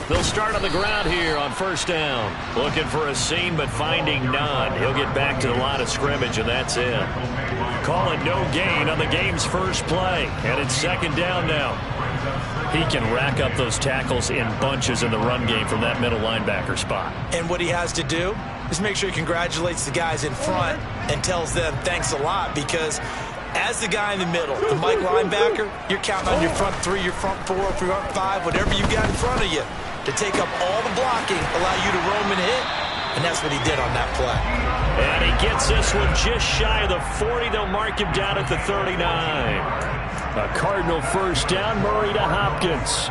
They'll start on the ground here on first down. Looking for a seam, but finding none. He'll get back to the line of scrimmage, and that's it. Call it no gain on the game's first play. And it's second down now. He can rack up those tackles in bunches in the run game from that middle linebacker spot. And what he has to do is make sure he congratulates the guys in front and tells them thanks a lot, because as the guy in the middle, the Mike linebacker, you're counting on your front three, your front four, front five, whatever you got in front of you to take up all the blocking, allow you to roam and hit, and that's what he did on that play. And he gets this one just shy of the 40. They'll mark him down at the 39. A Cardinal first down, Murray to Hopkins.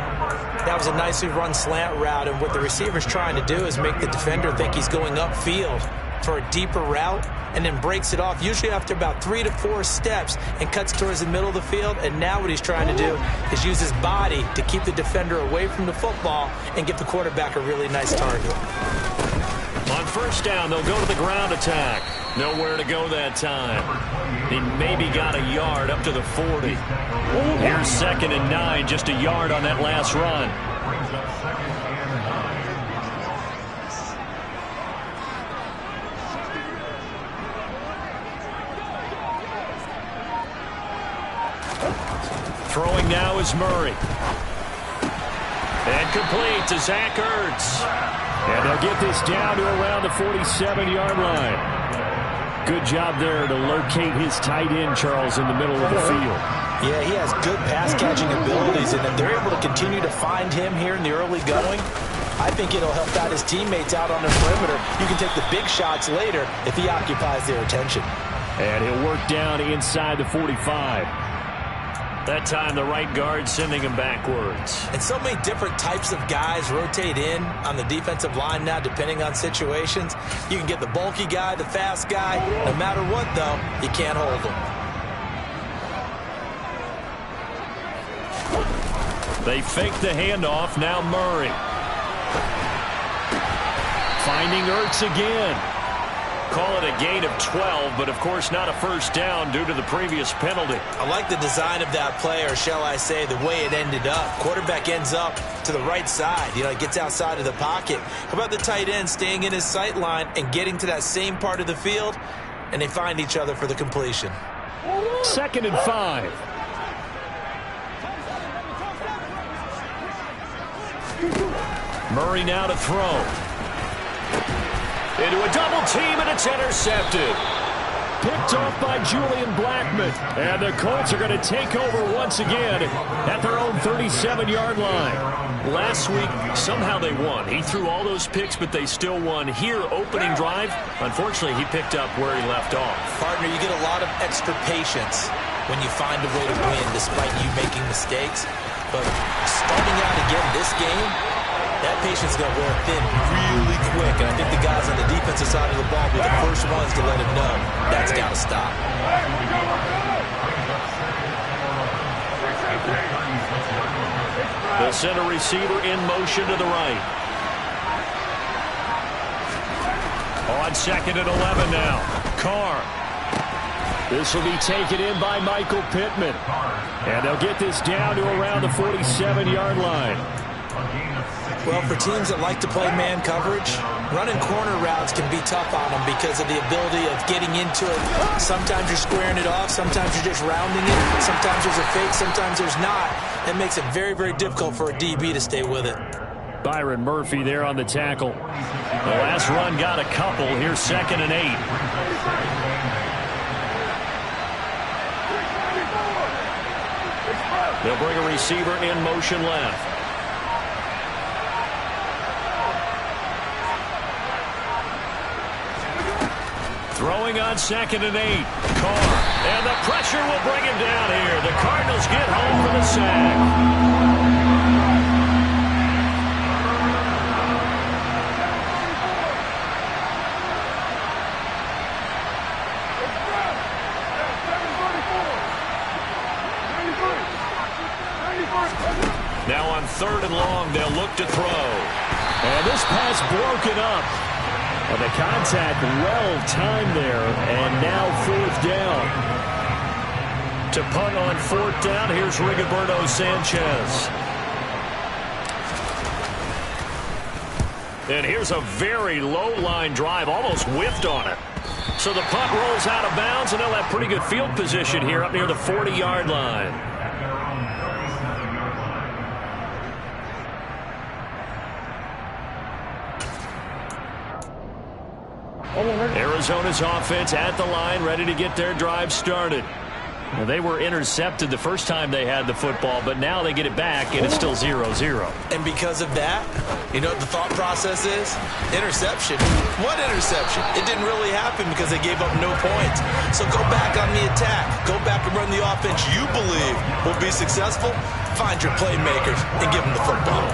That was a nicely run slant route, and what the receiver's trying to do is make the defender think he's going upfield for a deeper route, and then breaks it off, usually after about 3 to 4 steps, and cuts towards the middle of the field. And now what he's trying to do is use his body to keep the defender away from the football and give the quarterback a really nice target. On first down, they'll go to the ground attack. Nowhere to go that time. He maybe got a yard up to the 40. Here's second and 9, just a yard on that last run. Throwing now is Murray. And complete to Zach Ertz. And they'll get this down to around the 47-yard line. Good job there to locate his tight end, Charles, in the middle of the field. Yeah, he has good pass-catching abilities, and if they're able to continue to find him here in the early going, I think it'll help out his teammates out on the perimeter. You can take the big shots later if he occupies their attention. And he'll work down inside the 45. That time, the right guard sending him backwards. And so many different types of guys rotate in on the defensive line now, depending on situations. You can get the bulky guy, the fast guy. No matter what, though, you can't hold him. They fake the handoff. Now Murray. Finding Ertz again. Call it a gain of 12, but of course not a first down due to the previous penalty. I like the design of that play, or shall I say the way it ended up. Quarterback ends up to the right side. He gets outside of the pocket. How about the tight end staying in his sight line and getting to that same part of the field, and they find each other for the completion. Second and 5. Murray now to throw. Into a double team, and it's intercepted. Picked off by Julian Blackmon. And the Colts are going to take over once again at their own 37-yard line. Last week, somehow they won. He threw all those picks, but they still won. Here, opening drive, unfortunately, he picked up where he left off. Partner, you get a lot of extra patience when you find a way to win, despite you making mistakes. But starting out again this game, that patience is going to wear thin really quick, and I think the guys on the defensive side of the ball will be the first ones to let him know that's got to stop. They'll send a receiver in motion to the right. On second and 11 now. Carr. This will be taken in by Michael Pittman. And they'll get this down to around the 47-yard line. Well, for teams that like to play man coverage, running corner routes can be tough on them because of the ability of getting into it. Sometimes you're squaring it off. Sometimes you're just rounding it. Sometimes there's a fake. Sometimes there's not. It makes it very, very difficult for a DB to stay with it. Byron Murphy there on the tackle. The last run got a couple. Here's second and 8. They'll bring a receiver in motion left. Throwing on second and 8. Carr. And the pressure will bring him down here. The Cardinals get home for the sack. Now on third and long, they'll look to throw. And this pass broken up. And the contact well-timed there, and now fourth down. To punt on fourth down, here's Rigoberto Sanchez. And here's a very low-line drive, almost whiffed on it. So the punt rolls out of bounds, and they'll have pretty good field position here up near the 40-yard line. Arizona's offense at the line, ready to get their drive started. Well, they were intercepted the first time they had the football, but now they get it back, and it's still 0-0. And because of that, you know what the thought process is? Interception. What interception? It didn't really happen because they gave up no points. So go back on the attack. Go back and run the offense you believe will be successful. Find your playmakers and give them the football.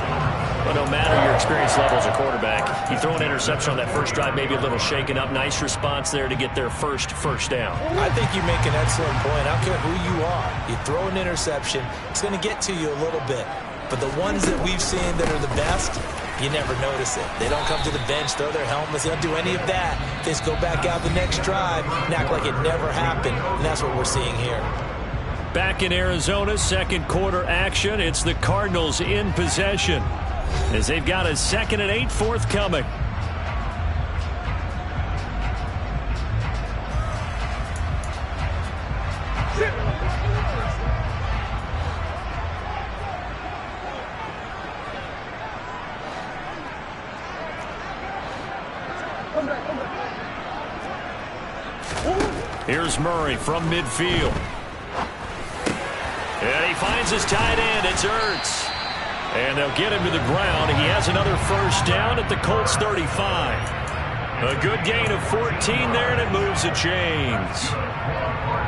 But no matter your experience level as a quarterback, you throw an interception on that first drive, maybe a little shaken up. Nice response there to get their first down. I think you make an excellent point. I don't care who you are. You throw an interception, it's going to get to you a little bit. But the ones that we've seen that are the best, you never notice it. They don't come to the bench, throw their helmets. They don't do any of that. They just go back out the next drive and act like it never happened. And that's what we're seeing here. Back in Arizona, second quarter action. It's the Cardinals in possession, as they've got a 2nd and 8 forthcoming. Here's Murray from midfield. And he finds his tight end. It's Ertz. And they'll get him to the ground. He has another first down at the Colts 35. A good gain of 14 there, and it moves the chains.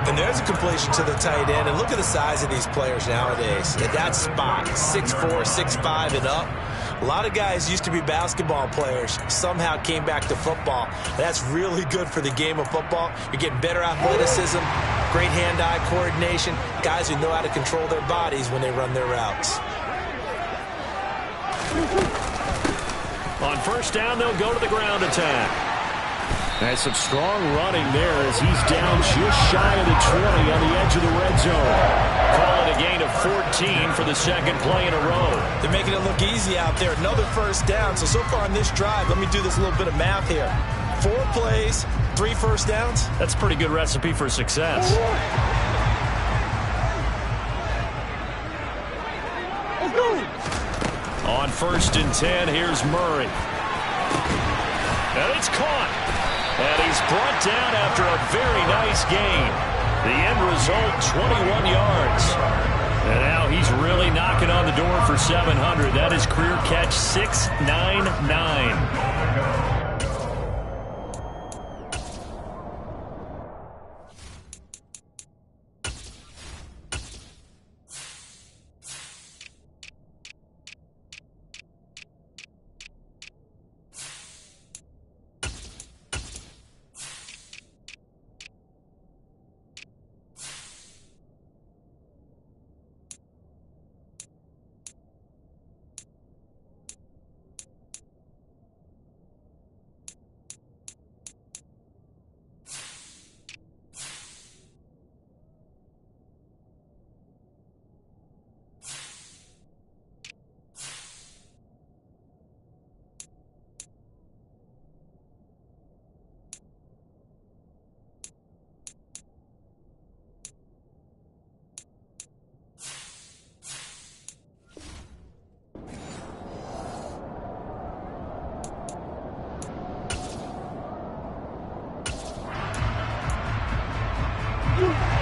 And there's a completion to the tight end. And look at the size of these players nowadays. At that spot, 6'4", 6'5", and up. A lot of guys used to be basketball players, somehow came back to football. That's really good for the game of football. You're getting better athleticism, great hand-eye coordination, guys who know how to control their bodies when they run their routes. On first down, they'll go to the ground attack. That's some strong running there as he's down just shy of the 20 on the edge of the red zone. Call it a gain of 14 for the second play in a row. They're making it look easy out there. Another first down. So far on this drive, let me do this little bit of math here. 4 plays, 3 first downs. That's a pretty good recipe for success. Let's go. On 1st and 10, here's Murray. And it's caught. And he's brought down after a very nice gain. The end result, 21 yards. And now he's really knocking on the door for 700. That is career catch 699.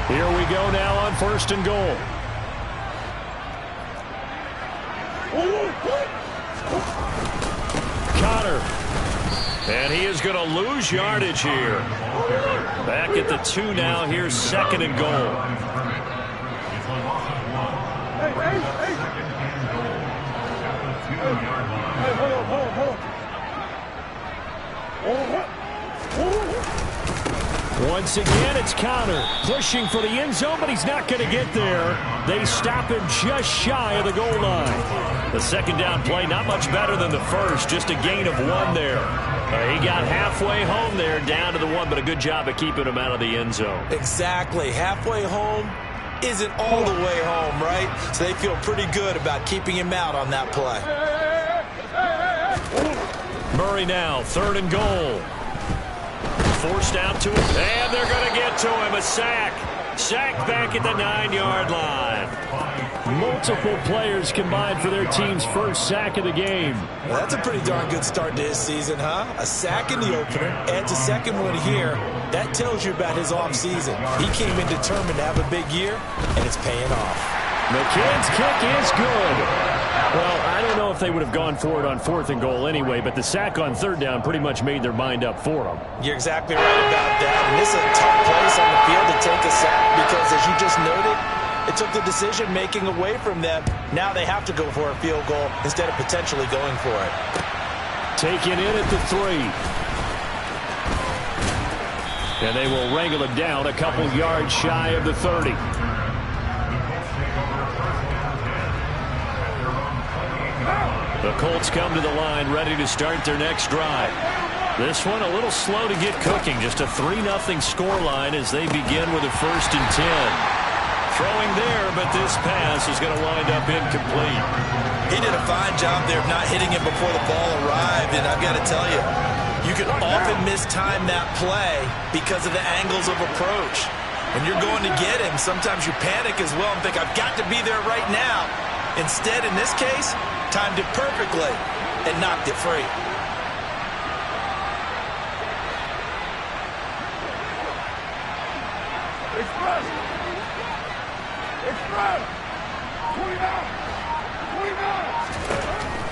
Here we go now on 1st and goal. Connor. And he is going to lose yardage here. Back at the 2 now. Here's 2nd and goal. Once again, it's Connor pushing for the end zone, but he's not going to get there. They stop him just shy of the goal line. The 2nd down play, not much better than the first, just a gain of 1 there. He got halfway home there, down to the 1, but a good job of keeping him out of the end zone. Exactly. Halfway home isn't all the way home, right? So they feel pretty good about keeping him out on that play. Murray now, 3rd and goal. Forced out to him, and they're going to get to him. A sack. Sacked back at the 9-yard line. Multiple players combined for their team's first sack of the game. Well, that's a pretty darn good start to his season, huh? A sack in the opener, adds a second one here. That tells you about his offseason. He came in determined to have a big year, and it's paying off. McCann's kick is good. Well, I don't know if they would have gone for it on 4th and goal anyway, but the sack on 3rd down pretty much made their mind up for them. You're exactly right about that. And this is a tough place on the field to take a sack because, as you just noted, it took the decision-making away from them. Now they have to go for a field goal instead of potentially going for it. Taken in at the 3. And they will wrangle him down a couple yards shy of the 30. The Colts come to the line ready to start their next drive. This one a little slow to get cooking. Just a 3-0 scoreline as they begin with a 1st and 10. Throwing there, but this pass is going to wind up incomplete. He did a fine job there of not hitting him before the ball arrived, and I've got to tell you, you can often mistime that play because of the angles of approach. When you're going to get him, sometimes you panic as well and think, I've got to be there right now. Instead, in this case, timed it perfectly and knocked it free.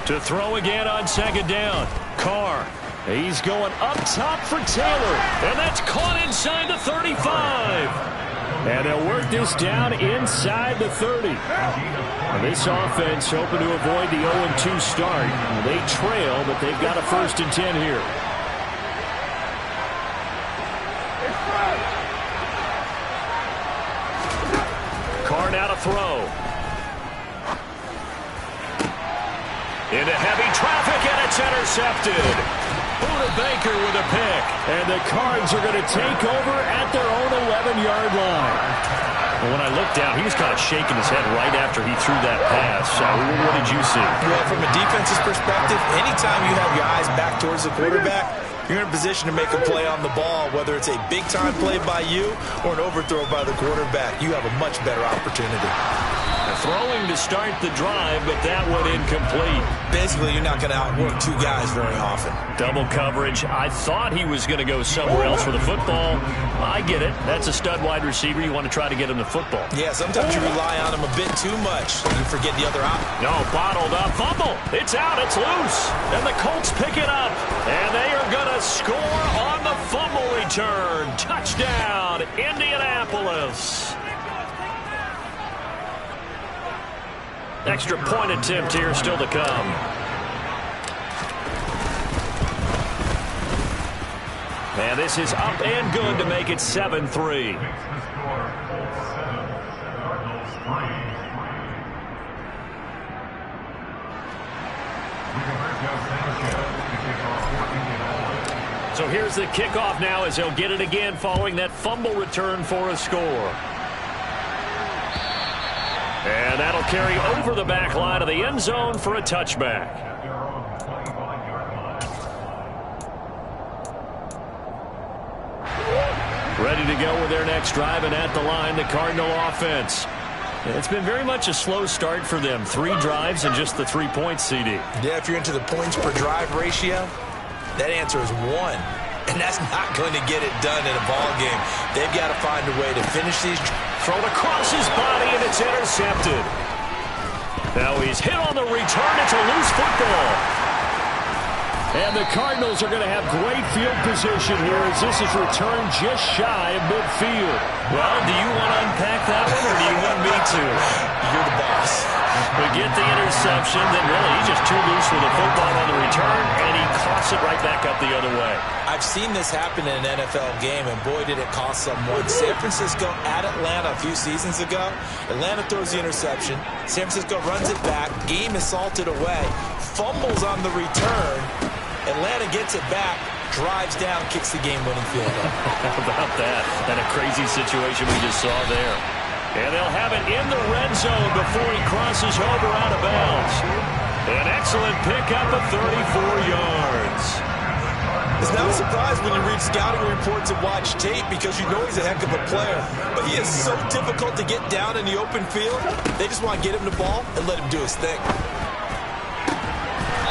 To throw again on 2nd down. Carr. He's going up top for Taylor. And that's caught inside the 35. And they'll work this down inside the 30. And this offense hoping to avoid the 0-2 start. They trail, but they've got a 1st and 10 here. Carr now to throw. Into heavy traffic, and it's intercepted. Buda Baker with a pick. And the Cards are going to take over at their own 11-yard line. Well, when I looked down, he was kind of shaking his head right after he threw that pass. What did you see? Well, from a defense's perspective, anytime you have your eyes back towards the quarterback, you're in a position to make a play on the ball, whether it's a big-time play by you or an overthrow by the quarterback. You have a much better opportunity. Throwing to start the drive, but that one incomplete. Basically, you're not going to outwork 2 guys very often. Double coverage. I thought he was going to go somewhere else for the football. I get it. That's a stud wide receiver. You want to try to get him the football. Yeah, sometimes you rely on him a bit too much. You forget the other option. No, bottled up. Fumble. It's out. It's loose. And the Colts pick it up. And they are going to score on the fumble return. Touchdown, Indianapolis. Extra point attempt here still to come. And this is up and good to make it 7-3. So here's the kickoff now as he'll get it again following that fumble return for a score. And that'll carry over the back line of the end zone for a touchback. Ready to go with their next drive, and at the line, the Cardinal offense. It's been very much a slow start for them. 3 drives and just the 3 points, CD. Yeah, if you're into the points per drive ratio, that answer is 1. And that's not going to get it done in a ball game. They've got to find a way to finish these. Thrown across his body, and it's intercepted. Now he's hit on the return. It's a loose football. And the Cardinals are going to have great field position here as this is returned just shy of midfield. Well, do you want to unpack that one, or do you want me to? You're the boss. We get the interception, then really he's just too loose with the football on the return, and he coughs it right back up the other way. I've seen this happen in an NFL game, and boy, did it cost someone. San Francisco at Atlanta a few seasons ago. Atlanta throws the interception. San Francisco runs it back. Game is salted away. Fumbles on the return. Atlanta gets it back, drives down, kicks the game-winning field goal. How about that? And a crazy situation we just saw there. And they'll have it in the red zone before he crosses over out of bounds. An excellent pickup of 34 yards. It's not a surprise when you read scouting reports and watch tape because you know he's a heck of a player. But he is so difficult to get down in the open field. They just want to get him the ball and let him do his thing.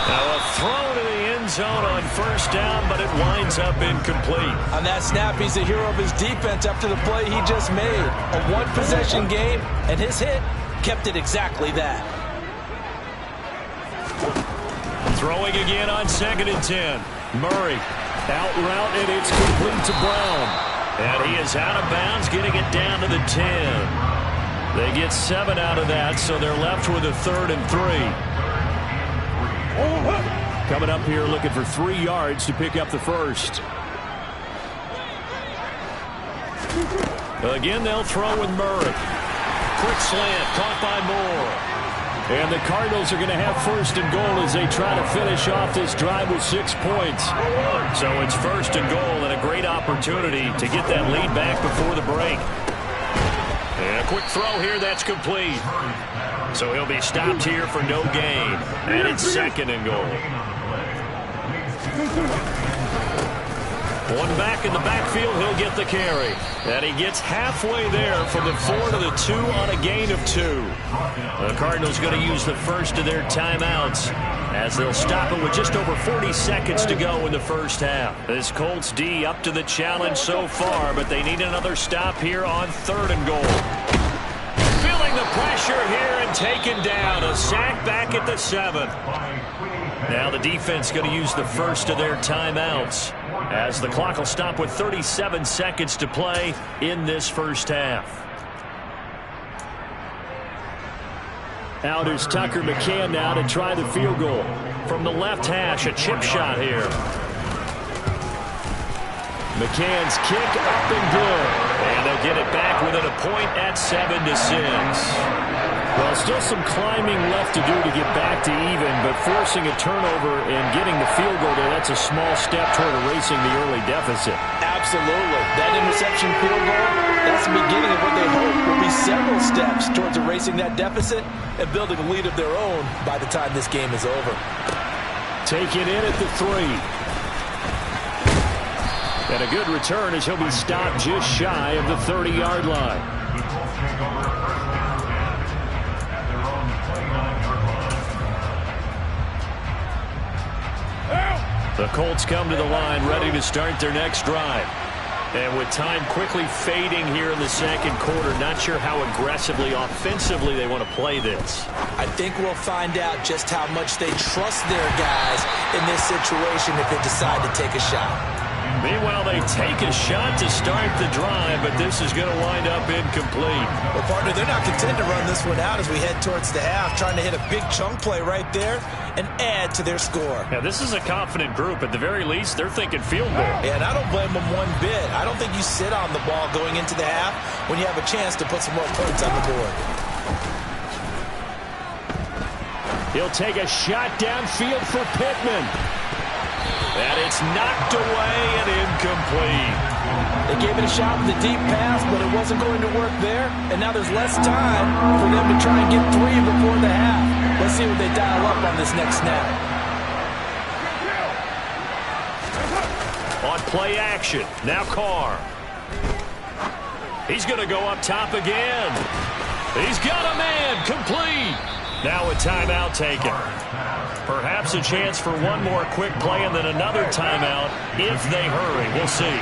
Now a throw to the end zone on first down, but it winds up incomplete. On that snap, he's a hero of his defense after the play he just made. A one-possession game, and his hit kept it exactly that. Throwing again on 2nd and 10. Murray out route, and it's complete to Brown. And he is out of bounds, getting it down to the 10. They get 7 out of that, so they're left with a 3rd and 3. Coming up here looking for 3 yards to pick up the first. Again, they'll throw with Murray. Quick slant, caught by Moore. And the Cardinals are going to have 1st and goal as they try to finish off this drive with 6 points. So it's 1st and goal and a great opportunity to get that lead back before the break. And a quick throw here, that's complete. So he'll be stopped here for no gain. And it's 2nd and goal. One back in the backfield, he'll get the carry. And he gets halfway there from the 4 to the 2 on a gain of 2. The Cardinals going to use the first of their timeouts as they'll stop it with just over 40 seconds to go in the first half. This Colts D up to the challenge so far, but they need another stop here on 3rd and goal. Feeling the pressure here and taken down. A sack back at the 7. Now the defense going to use the first of their timeouts as the clock will stop with 37 seconds to play in this first half. Out is Tucker McCann now to try the field goal. From the left hash, a chip shot here. McCann's kick up and good. And they'll get it back within a point at 7-6. Well, still some climbing left to do to get back to even, but forcing a turnover and getting the field goal there, that's a small step toward erasing the early deficit. Absolutely. That interception field goal, that's the beginning of what they hope will be several steps towards erasing that deficit and building a lead of their own by the time this game is over. Taken in at the 3. And a good return as he'll be stopped just shy of the 30-yard line. The Colts come to the line ready to start their next drive. And with time quickly fading here in the second quarter, not sure how aggressively, offensively they want to play this. I think we'll find out just how much they trust their guys in this situation if they decide to take a shot. Meanwhile, they take a shot to start the drive, but this is going to wind up incomplete. Well, partner, they're not content to run this one out as we head towards the half, trying to hit a big chunk play right there and add to their score. Yeah, this is a confident group. At the very least, they're thinking field goal. Yeah, and I don't blame them one bit. I don't think you sit on the ball going into the half when you have a chance to put some more points on the board. He'll take a shot downfield for Pittman. And it's knocked away and incomplete. They gave it a shot with a deep pass, but it wasn't going to work there. And now there's less time for them to try and get 3 before the half. Let's see what they dial up on this next snap. On play action, now Carr. He's going to go up top again. He's got a man, complete. Now a timeout taken. Perhaps a chance for one more quick play and then another timeout if they hurry. We'll see.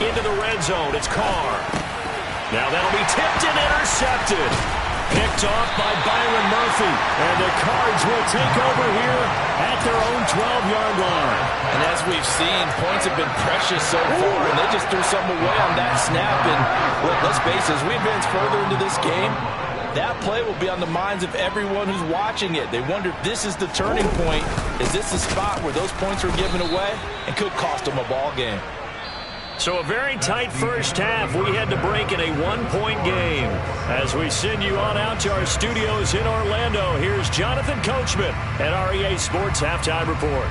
Into the red zone, it's Carr. Now that'll be tipped and intercepted. Picked off by Byron Murphy. And the Cards will take over here at their own 12-yard line. And as we've seen, points have been precious so far, and they just threw some away on that snap. And let's face it, as we advance further into this game, that play will be on the minds of everyone who's watching it. They wonder if this is the turning point. Is this the spot where those points are given away and could cost them a ball game? So a very tight first half. We had to break in a one-point game. As we send you on out to our studios in Orlando, here's Jonathan Coachman at REA Sports Halftime Report.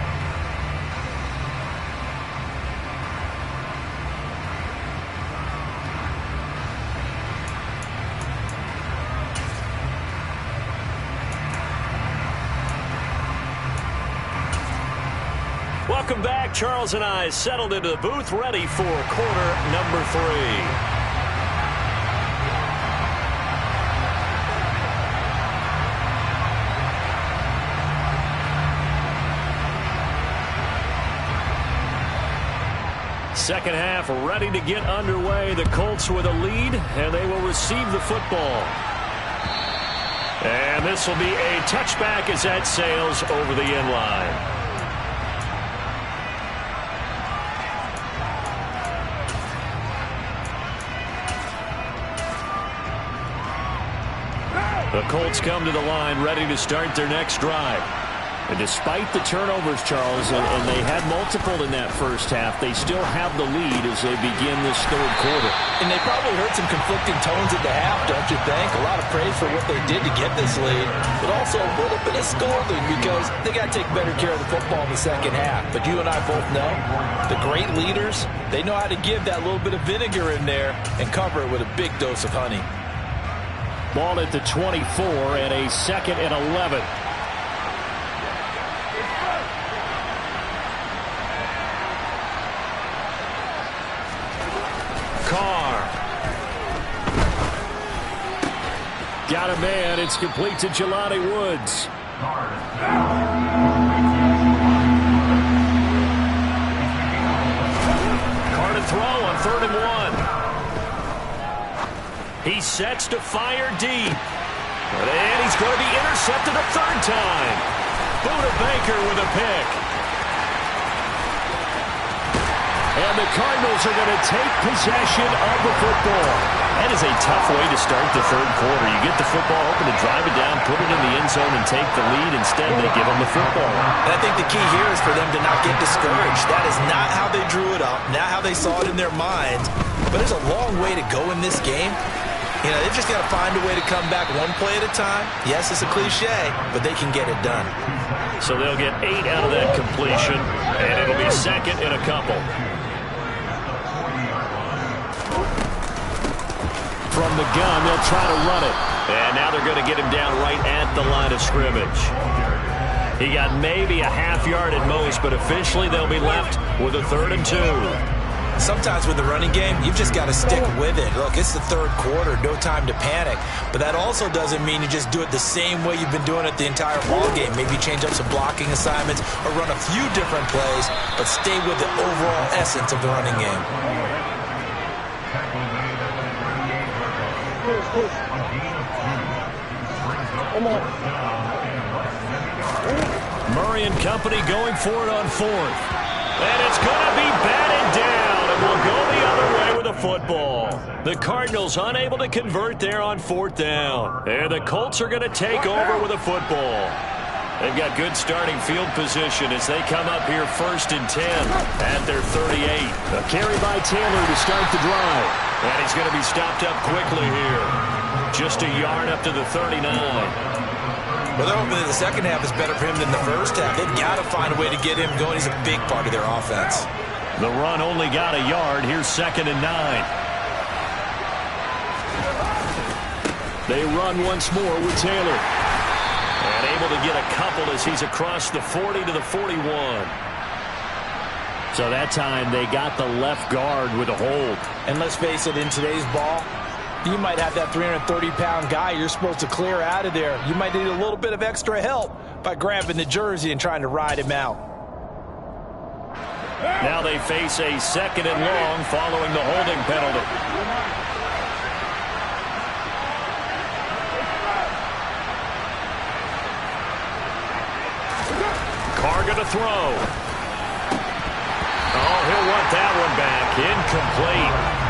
Welcome back. Charles and I settled into the booth, ready for quarter number 3. Second half ready to get underway. The Colts with a lead, and they will receive the football. And this will be a touchback as that sails over the end line. The Colts come to the line ready to start their next drive. And despite the turnovers, Charles, and they had multiple in that first half, they still have the lead as they begin this third quarter. And they probably heard some conflicting tones at the half, don't you think? A lot of praise for what they did to get this lead, but also a little bit of scolding because they got to take better care of the football in the second half. But you and I both know the great leaders, they know how to give that little bit of vinegar in there and cover it with a big dose of honey. Ball at the 24 and a 2nd and 11. Got a man. It's complete to Jelani Woods. Carr to throw on 3rd and 1. He sets to fire deep. And he's going to be intercepted a 3rd time. Buda Baker with a pick. And the Cardinals are going to take possession of the football. That is a tough way to start the third quarter. You get the football open to drive it down, put it in the end zone, and take the lead. Instead, they give them the football. And I think the key here is for them to not get discouraged. That is not how they drew it up, not how they saw it in their minds. But there's a long way to go in this game. You know, they've just got to find a way to come back one play at a time. Yes, it's a cliche, but they can get it done. So they'll get 8 out of that completion, and it'll be 2nd and a couple. From the gun, they'll try to run it. And now they're going to get him down right at the line of scrimmage. He got maybe a half yard at most, but officially they'll be left with a 3rd and 2. Sometimes with the running game, you've just got to stick with it. Look, it's the third quarter, no time to panic. But that also doesn't mean you just do it the same way you've been doing it the entire ball game. Maybe change up some blocking assignments or run a few different plays, but stay with the overall essence of the running game. Murray and company going for it on 4th. And it's going to be batted down, and we'll go the other way with the football. The Cardinals unable to convert there on 4th down. And the Colts are going to take over with a football. They've got good starting field position as they come up here 1st and 10 at their 38. A carry by Taylor to start the drive. And he's going to be stopped up quickly here. Just a yard up to the 39. Well, they're hoping that the second half is better for him than the first half. They've got to find a way to get him going. He's a big part of their offense. The run only got a yard. Here's 2nd and 9. They run once more with Taylor. And able to get a couple as he's across the 40 to the 41. So that time they got the left guard with a hold. And let's face it, in today's ball, you might have that 330-pound guy you're supposed to clear out of there. You might need a little bit of extra help by grabbing the jersey and trying to ride him out. Now they face a 2nd and long following the holding penalty. Carr going to throw. Oh, he'll want that one back. Incomplete.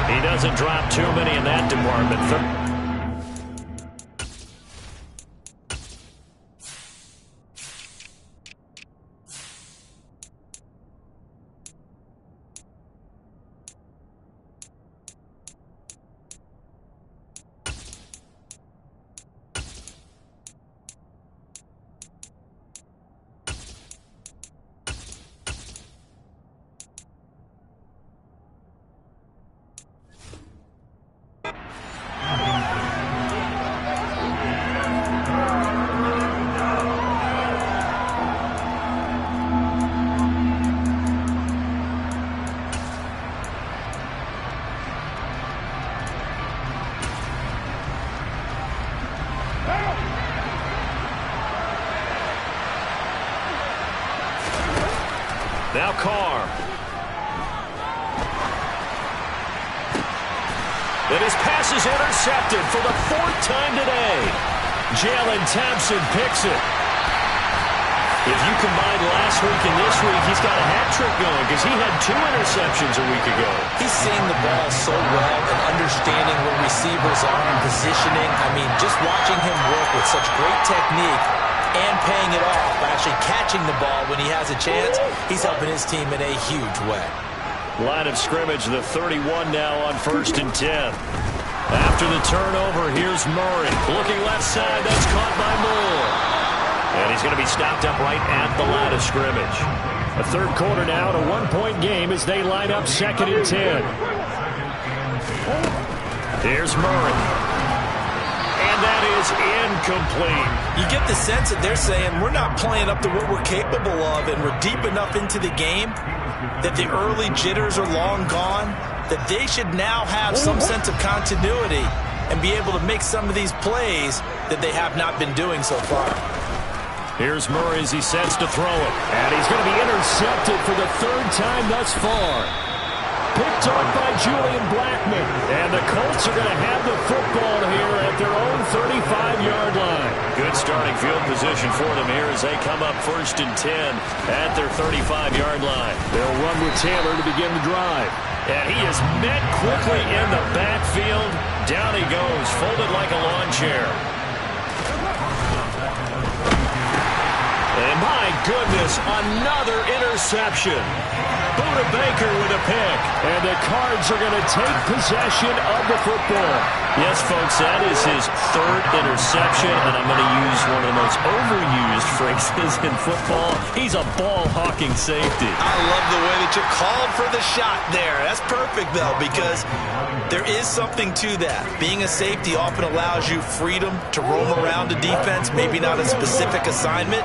He doesn't drop too many in that department. Now Carr. And his pass is intercepted for the 4th time today. Jalen Thompson picks it. If you combine last week and this week, he's got a hat trick going because he had 2 interceptions a week ago. He's seeing the ball so well and understanding where receivers are and positioning. I mean, just watching him work with such great technique and paying it off by actually catching the ball when he has a chance, he's helping his team in a huge way. Line of scrimmage, the 31 now on 1st and 10. After the turnover, here's Murray. Looking left side, that's caught by Moore. And he's going to be stopped up right at the line of scrimmage. A 3rd quarter now, and a 1-point game as they line up 2nd and 10. Here's Murray. And that is incomplete. You get the sense that they're saying we're not playing up to what we're capable of, and we're deep enough into the game that the early jitters are long gone, that they should now have some sense of continuity and be able to make some of these plays that they have not been doing so far. Here's Murray as he sets to throw it. And he's going to be intercepted for the 3rd time thus far. Picked off by Julian Blackmon. And the Colts are going to have the football here at their own 35-yard line. Good starting field position for them here as they come up 1st and 10 at their 35-yard line. They'll run with Taylor to begin the drive. And he is met quickly in the backfield. Down he goes, folded like a lawn chair. And my goodness, another interception. Buda Baker with a pick. And the Cards are going to take possession of the football. Yes, folks, that is his 3rd interception, and I'm going to use one of the most overused phrases in football. He's a ball-hawking safety. I love the way that you called for the shot there. That's perfect, though, because there is something to that. Being a safety often allows you freedom to roam around a defense, maybe not a specific assignment.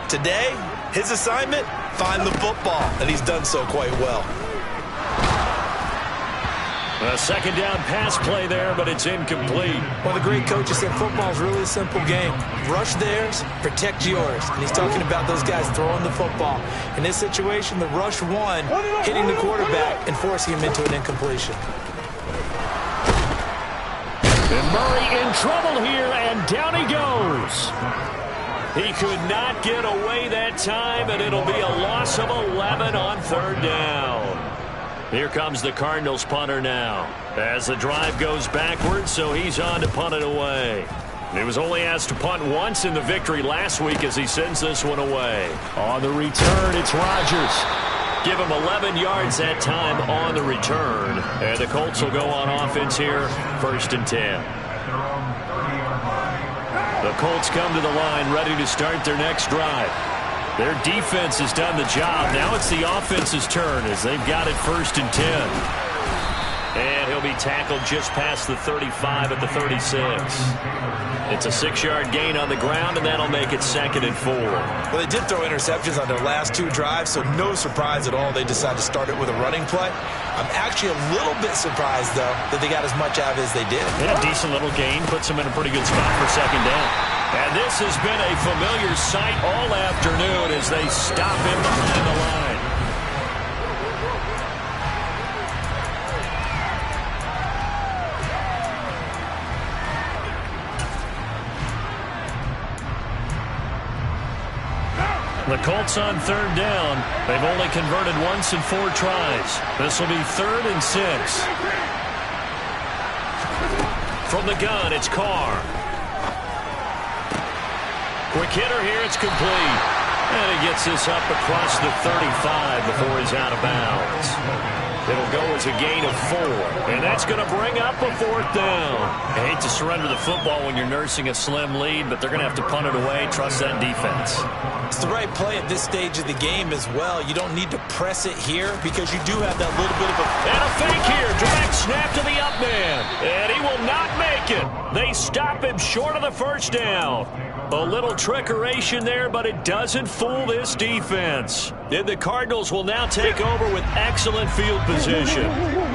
Today, his assignment, find the football, and he's done so quite well. A 2nd down pass play there, but it's incomplete. Well, the great coaches said football is really a simple game. Rush theirs, protect yours. And he's talking about those guys throwing the football. In this situation, the rush one, hitting the quarterback and forcing him into an incompletion. And Murray in trouble here, and down he goes. He could not get away that time, and it'll be a loss of 11 on 3rd down. Here comes the Cardinals punter now as the drive goes backwards, so he's on to punt it away. He was only asked to punt once in the victory last week as he sends this one away. On the return, it's Rodgers. Give him 11 yards that time on the return, and the Colts will go on offense here, 1st and 10. The Colts come to the line ready to start their next drive. Their defense has done the job. Now it's the offense's turn as they've got it 1st and 10. And he'll be tackled just past the 35 at the 36. It's a 6-yard gain on the ground, and that'll make it 2nd and 4. Well, they did throw interceptions on their last 2 drives, so no surprise at all they decided to start it with a running play. I'm actually a little bit surprised, though, that they got as much out as they did. Yeah, decent little gain. Puts them in a pretty good spot for 2nd down. And this has been a familiar sight all afternoon as they stop him behind the line. The Colts on 3rd down. They've only converted once in 4 tries. This will be 3rd and 6. From the gun, it's Carr. Quick hitter here, it's complete. And he gets this up across the 35 before he's out of bounds. It'll go as a gain of 4. And that's going to bring up a 4th down. I hate to surrender the football when you're nursing a slim lead, but they're going to have to punt it away. Trust that defense. It's the right play at this stage of the game as well. You don't need to press it here because you do have that little bit of a... And a fake here. Direct snap to the up man. And he will not make it. They stop him short of the 1st down. A little trickeration there, but it doesn't fool this defense. And the Cardinals will now take over with excellent field position.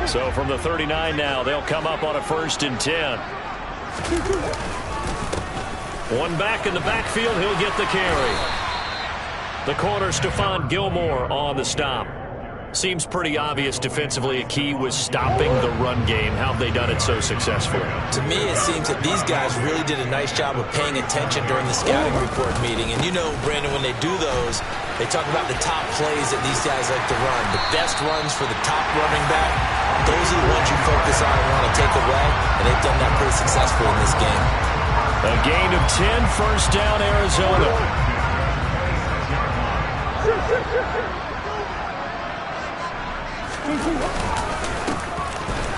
So from the 39 now, they'll come up on a 1st and 10. One back in the backfield, he'll get the carry. The corner, Stephon Gilmore on the stop. Seems pretty obvious defensively a key was stopping the run game. How have they done it so successfully? To me, it seems that these guys really did a nice job of paying attention during the scouting report meeting. And you know, Brandon, when they do those, they talk about the top plays that these guys like to run. The best runs for the top running back, those are the ones you focus on and want to take away. And they've done that pretty successfully in this game. A gain of 10, first down, Arizona.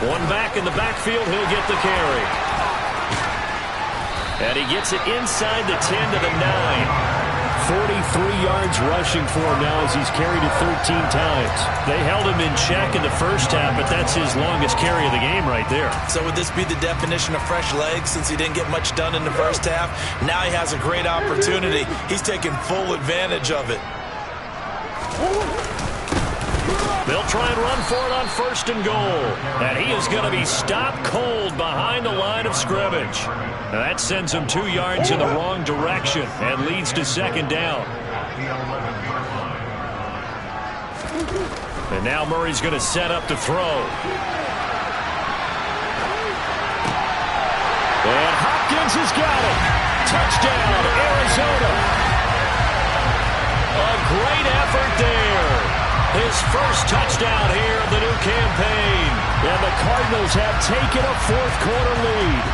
One back in the backfield, he'll get the carry. And he gets it inside the 10 to the 9. 43 yards rushing for him now as he's carried it 13 times. They held him in check in the first half, but that's his longest carry of the game right there. So would this be the definition of fresh legs since he didn't get much done in the first half? Now he has a great opportunity. He's taking full advantage of it. They'll try and run for it on first and goal. And he is going to be stopped cold behind the line of scrimmage. Now that sends him 2 yards in the wrong direction and leads to second down. And now Murray's going to set up to throw. And Hopkins has got it. Touchdown, Arizona. A great effort there. His first touchdown here of the new campaign. And the Cardinals have taken a fourth-quarter lead.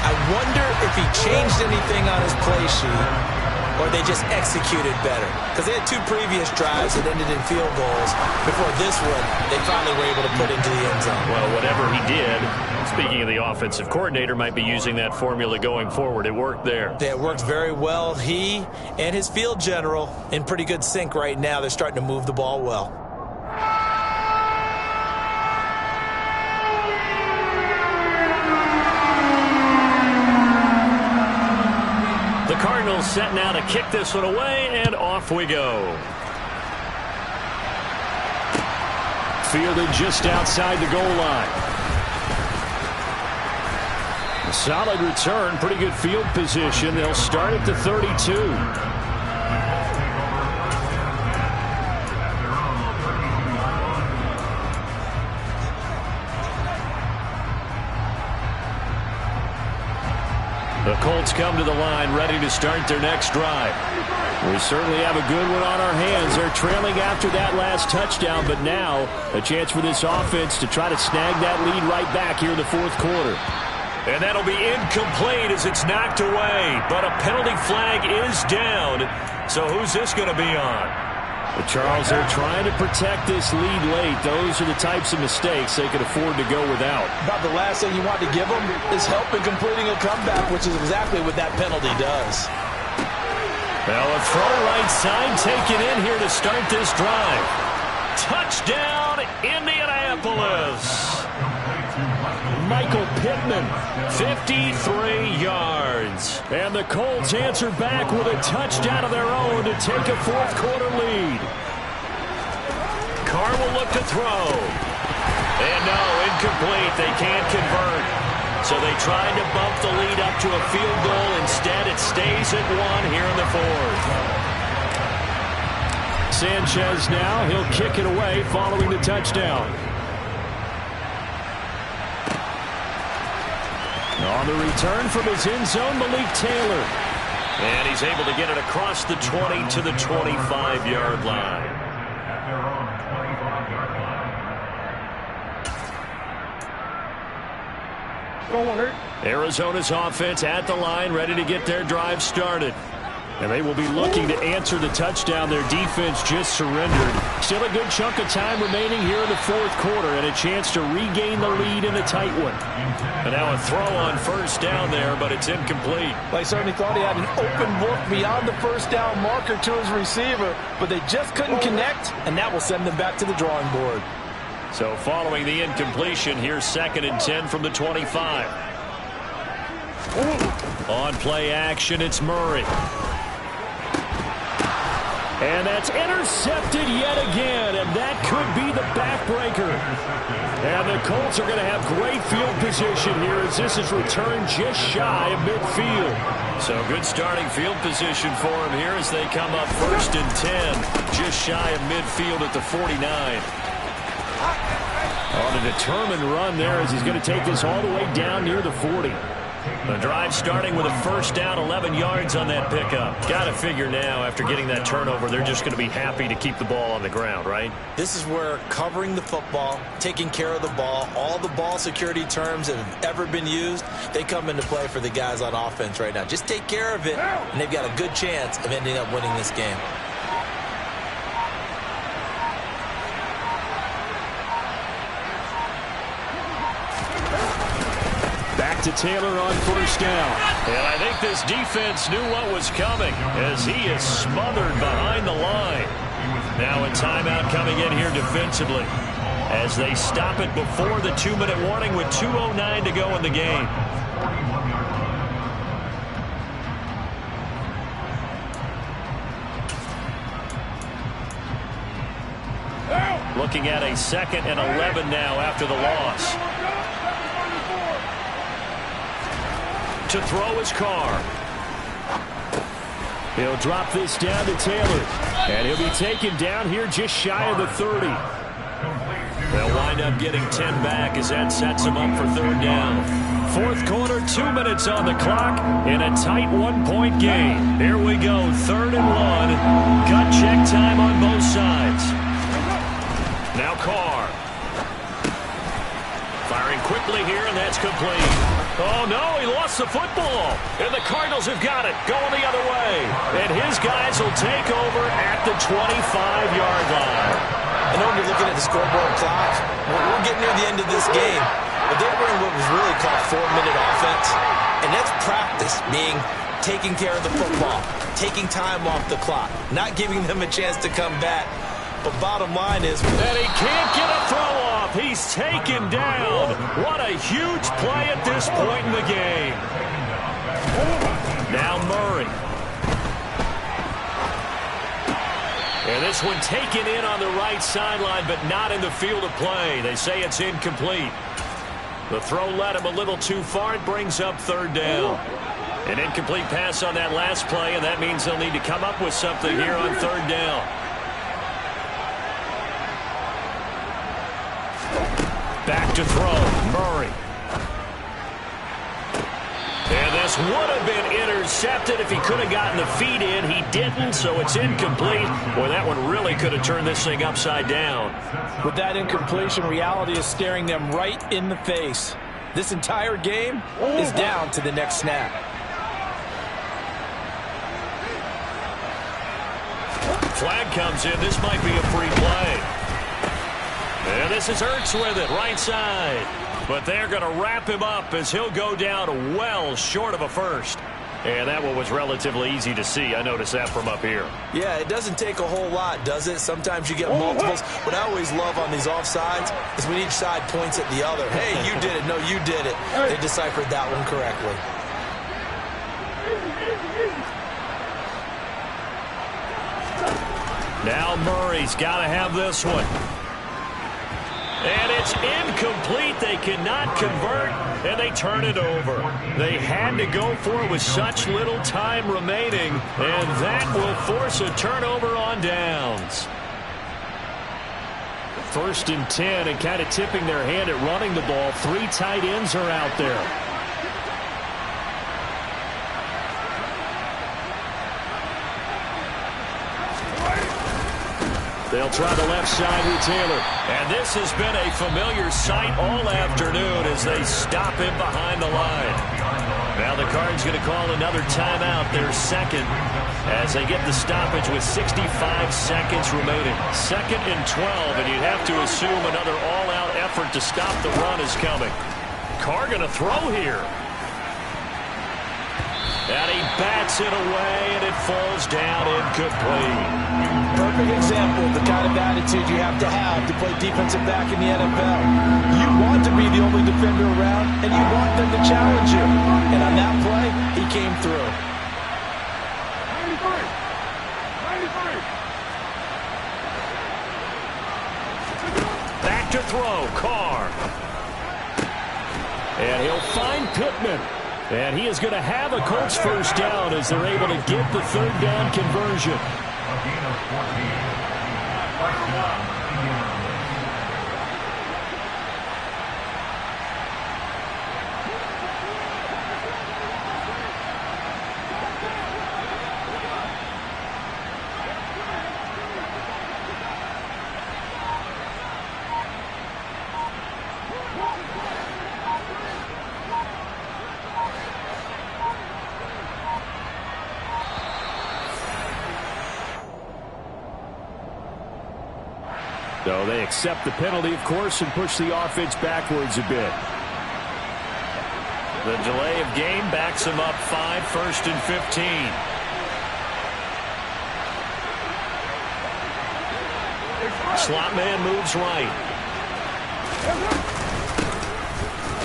I wonder if he changed anything on his play sheet or they just executed better. Because they had 2 previous drives that ended in field goals. Before this one, they finally were able to put into the end zone. Well, whatever he did, speaking of the offensive coordinator, might be using that formula going forward. It worked there. Yeah, it worked very well. He and his field general in pretty good sync right now. They're starting to move the ball well. The Cardinals set now to kick this one away, and off we go. Fielded just outside the goal line. A solid return, pretty good field position. They'll start at the 32. The Colts come to the line ready to start their next drive. We certainly have a good one on our hands. They're trailing after that last touchdown, but now a chance for this offense to try to snag that lead right back here in the fourth quarter. And that'll be incomplete as it's knocked away, but a penalty flag is down. So who's this going to be on? But Charles, they're trying to protect this lead late. Those are the types of mistakes they could afford to go without. About the last thing you want to give them is help in completing a comeback, which is exactly what that penalty does. Well, a throw right side taken in here to start this drive. Touchdown, Indianapolis. Michael Pittman, 53 yards. And the Colts answer back with a touchdown of their own to take a fourth-quarter lead. Carr will look to throw. And no, incomplete. They can't convert. So they tried to bump the lead up to a field goal. Instead, it stays at 1 here in the fourth. Sanchez now, he'll kick it away following the touchdown. On the return from his end zone, Malik Taylor. And he's able to get it across the 20 to the 25-yard line. Arizona's offense at the line, ready to get their drive started. And they will be looking to answer the touchdown. Their defense just surrendered. Still a good chunk of time remaining here in the fourth quarter and a chance to regain the lead in a tight one. And now a throw on first down there, but it's incomplete. They certainly thought he had an open look beyond the first down marker to his receiver, but they just couldn't connect, and that will send them back to the drawing board. So following the incompletion, here's 2nd and 10 from the 25. On play action, it's Murray. And that's intercepted yet again, and that could be the backbreaker. And the Colts are going to have great field position here as this is returned just shy of midfield. So good starting field position for him here as they come up 1st and 10, just shy of midfield at the 49. On a determined run there as he's going to take this all the way down near the 40. The drive starting with a 1st down, 11 yards on that pickup. Got to figure now, after getting that turnover, they're just going to be happy to keep the ball on the ground, right? This is where covering the football, taking care of the ball, all the ball security terms that have ever been used, they come into play for the guys on offense right now. Just take care of it, and they've got a good chance of ending up winning this game. To Taylor on 1st down. And I think this defense knew what was coming as he is smothered behind the line. Now a timeout coming in here defensively as they stop it before the 2-minute warning with 2:09 to go in the game. Looking at a 2nd and 11 now after the loss. To throw his Carr. He'll drop this down to Taylor. And he'll be taken down here just shy of the 30. They'll wind up getting 10 back as that sets him up for 3rd down. 4th quarter, 2 minutes on the clock in a tight 1-point game. Here we go, 3rd and 1. Gut check time on both sides. Now Carr. Firing quickly here, and that's complete. Oh, no, he lost the football. And the Cardinals have got it, going the other way. And his guys will take over at the 25-yard line. I know when you're looking at the scoreboard clock, we're getting near the end of this game. But they're running what was really called 4-minute offense. And that's practice, being taking care of the football, taking time off the clock, not giving them a chance to come back. But bottom line is... And he can't get a throw off. He's taken down. What a huge play at this point in the game. Now Murray. And this one taken in on the right sideline, but not in the field of play. They say it's incomplete. The throw led him a little too far. It brings up 3rd down. An incomplete pass on that last play, and that means they'll need to come up with something here on 3rd down. Back to throw, Murray. And this would have been intercepted if he could have gotten the feet in. He didn't, so it's incomplete. Boy, that one really could have turned this thing upside down. With that incompletion, reality is staring them right in the face. This entire game is down to the next snap. Flag comes in. This might be a free play. And this is Ertz with it, right side. But they're going to wrap him up as he'll go down well short of a 1st. And that one was relatively easy to see. I noticed that from up here. Yeah, it doesn't take a whole lot, does it? Sometimes you get multiples. What I always love on these offsides is when each side points at the other. Hey, you did it. No, you did it. They deciphered that one correctly. Now Murray's got to have this one. And it's incomplete. They cannot convert, and they turn it over. They had to go for it with such little time remaining, and that will force a turnover on downs. 1st and 10, and kind of tipping their hand at running the ball. 3 tight ends are out there. They'll try the left side with Taylor. And this has been a familiar sight all afternoon as they stop him behind the line. Now the Cards going to call another timeout, their 2nd, as they get the stoppage with 65 seconds remaining. 2nd and 12, and you'd have to assume another all-out effort to stop the run is coming. Carr going to throw here. And he bats it away, and it falls down incomplete. Perfect example of the kind of attitude you have to play defensive back in the NFL. You want to be the only defender around, and you want them to challenge you. And on that play, he came through. 93. Carr. And he'll find Pittman. And he is going to have a Colts first down as they're able to get the third down conversion. So they accept the penalty, of course, and push the offense backwards a bit. The delay of game backs them up 5, 1st and 15. Slot man moves right.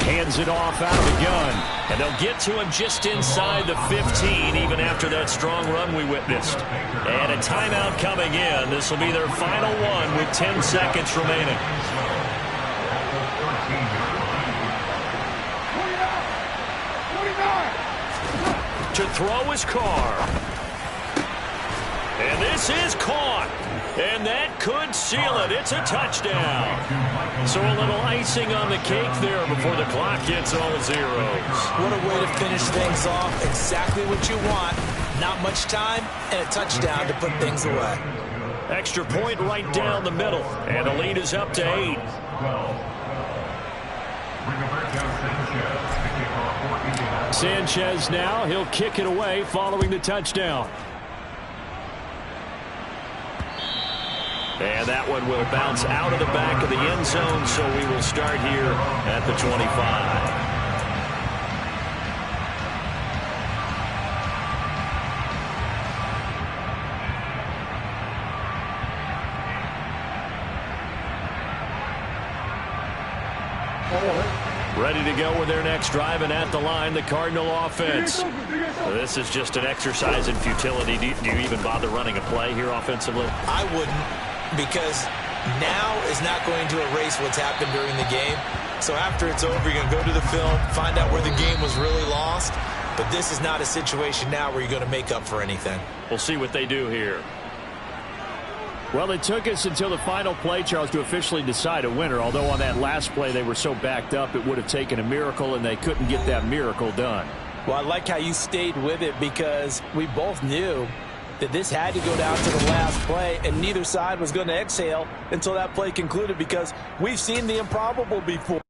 Hands it off out of the gun. And they'll get to him just inside the 15, even after that strong run we witnessed. And a timeout coming in. This will be their final one with 10 seconds remaining. To throw is Carr. And this is caught. And that could seal it. It's a touchdown. So a little icing on the cake there before the clock hits all zeros. What a way to finish things off. Exactly what you want. Not much time and a touchdown to put things away. Extra point right down the middle. And the lead is up to 8. Sanchez now. He'll kick it away following the touchdown. And that one will bounce out of the back of the end zone, so we will start here at the 25. Ready to go with their next drive, and at the line, the Cardinal offense. This is just an exercise in futility. Do you even bother running a play here offensively? I wouldn't, because now is not going to erase what's happened during the game. So after it's over, you're going to go to the film, find out where the game was really lost. But this is not a situation now where you're going to make up for anything. We'll see what they do here. Well, it took us until the final play, Charles, to officially decide a winner. Although on that last play they were so backed up, it would have taken a miracle, and they couldn't get that miracle done. Well, I like how you stayed with it, because we both knew that this had to go down to the last play, and neither side was going to exhale until that play concluded, because we've seen the improbable before.